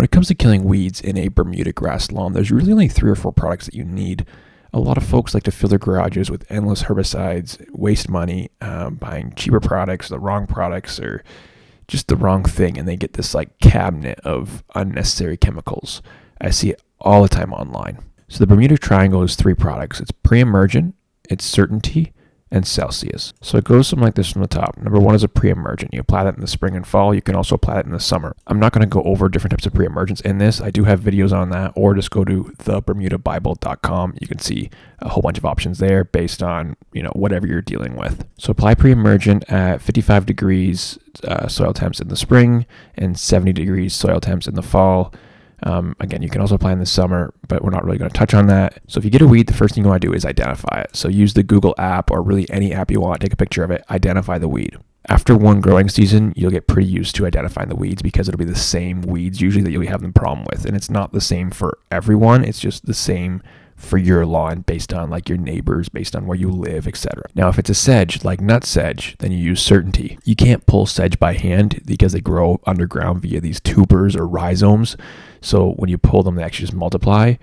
it comes to killing weeds in a Bermuda grass lawn, there's really only 3 or 4 products that you need. A lot of folks like to fill their garages with endless herbicides, waste money, buying cheaper products, the wrong products, or just the wrong thing, and they get this like cabinet of unnecessary chemicals. I see it all the time online. So the Bermuda Triangle is 3 products. It's pre-emergent, it's certainty, and Celsius. So it goes something like this from the top. Number 1 is a pre-emergent. You apply that in the spring and fall. You can also apply that in the summer. I'm not going to go over different types of pre-emergents in this. I do have videos on that, or just go to thebermudabible.com. You can see a whole bunch of options there based on, whatever you're dealing with. So apply pre-emergent at 55 degrees soil temps in the spring and 70 degrees soil temps in the fall. Again, you can also apply in the summer, but we're not really going to touch on that. So if you get a weed, the first thing you want to do is identify it. So use the Google app, or really any app you want, take a picture of it, identify the weed. After one growing season, you'll get pretty used to identifying the weeds because it'll be the same weeds usually that you'll be having the problem with. And it's not the same for everyone. It's just the same for your lawn based on like your neighbors, based on where you live, etc. Now, if it's a sedge, like nut sedge, then you use certainty. You can't pull sedge by hand because they grow underground via these tubers or rhizomes. So when you pull them, they actually just multiply.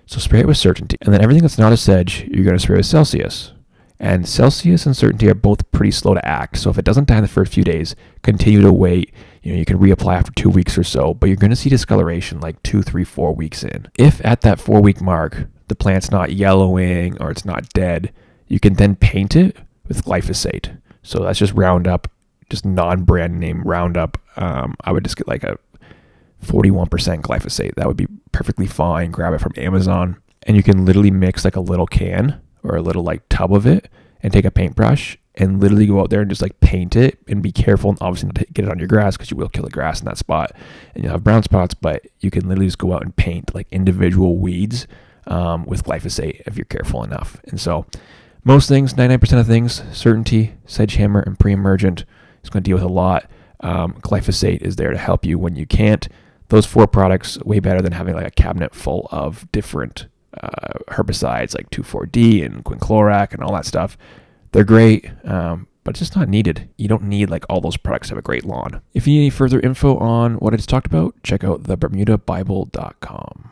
So spray it with certainty. And then everything that's not a sedge, you're going to spray with Celsius. And Celsius and certainty are both pretty slow to act. So if it doesn't die in the first few days, continue to wait. You can reapply after 2 weeks or so, but you're going to see discoloration like 2, 3, 4 weeks in. If at that 4-week mark, the plant's not yellowing or it's not dead, you can then paint it with glyphosate. So that's just Roundup, just non-brand name Roundup. I would just get like a 41% glyphosate. That would be perfectly fine. Grab it from Amazon. And you can literally mix like a little can or a little like tub of it and take a paintbrush and literally go out there and just like paint it, and be careful and obviously not get it on your grass because you will kill the grass in that spot and you'll have brown spots, but you can literally just go out and paint like individual weeds with glyphosate if you're careful enough. And so most things, 99% of things, certainty, sedgehammer, and pre-emergent is going to deal with a lot. Glyphosate is there to help you when you can't. Those 4 products, way better than having like a cabinet full of different herbicides like 2,4-D and quinclorac and all that stuff. They're great, but it's just not needed. You don't need like all those products to have a great lawn. If you need any further info on what I just talked about, check out thebermudabible.com.